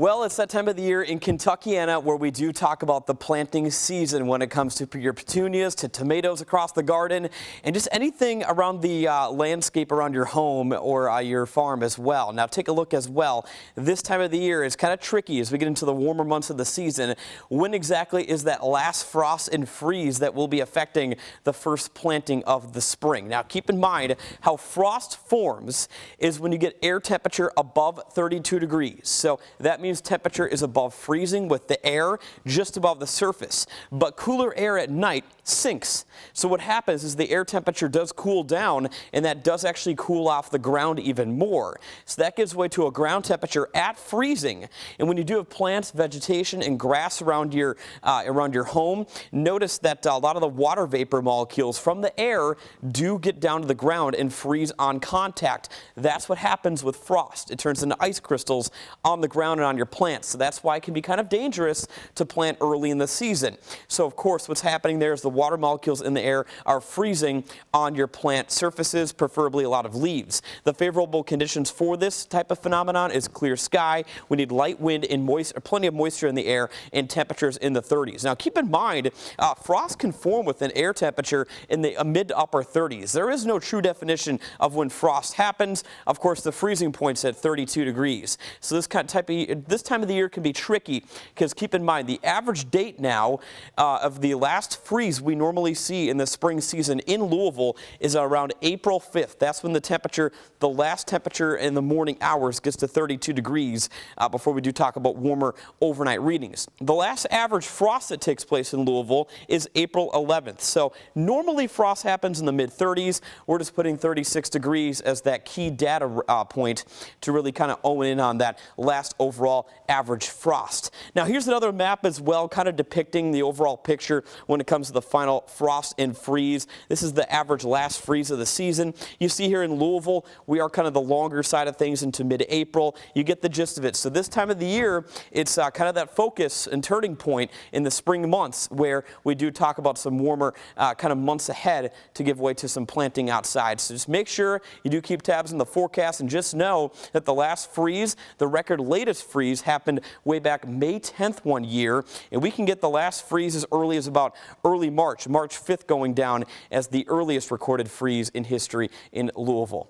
Well, it's that time of the year in Kentuckiana where we do talk about the planting season when it comes to your petunias, to tomatoes across the garden, and just anything around the landscape around your home or your farm as well. Now, take a look as well. This time of the year is kind of tricky as we get into the warmer months of the season. When exactly is that last frost and freeze that will be affecting the first planting of the spring? Now, keep in mind how frost forms is when you get air temperature above 32 degrees. So that means temperature is above freezing with the air just above the surface, but cooler air at night sinks. So what happens is the air temperature does cool down, and that does actually cool off the ground even more. So that gives way to a ground temperature at freezing. And when you do have plants, vegetation, and grass around your home, notice that a lot of the water vapor molecules from the air do get down to the ground and freeze on contact. That's what happens with frost. It turns into ice crystals on the ground and on your plants. So that's why it can be kind of dangerous to plant early in the season. So of course what's happening there is the water molecules in the air are freezing on your plant surfaces, preferably a lot of leaves. The favorable conditions for this type of phenomenon is clear sky. We need light wind and plenty of moisture in the air and temperatures in the 30s. Now keep in mind, frost can form with an air temperature in the mid to upper 30s. There is no true definition of when frost happens. Of course, the freezing point's at 32 degrees. So this time of the year can be tricky because keep in mind the average date now of the last freeze we normally see in the spring season in Louisville is around April 5th. That's when the last temperature in the morning hours gets to 32 degrees before we do talk about warmer overnight readings. The last average frost that takes place in Louisville is April 11th. So normally frost happens in the mid 30s. We're just putting 36 degrees as that key data point to really kind of own in on that last overall average frost. Now here's another map as well, kind of depicting the overall picture when it comes to the final frost and freeze. This is the average last freeze of the season. You see here in Louisville, we are kind of the longer side of things into mid-April. You get the gist of it. So this time of the year, it's kind of that focus and turning point in the spring months where we do talk about some warmer kind of months ahead to give way to some planting outside. So just make sure you do keep tabs on the forecast and just know that the last freeze, the record latest freeze, happened way back May 10th one year, and we can get the last freeze as early as about early March 5th going down as the earliest recorded freeze in history in Louisville.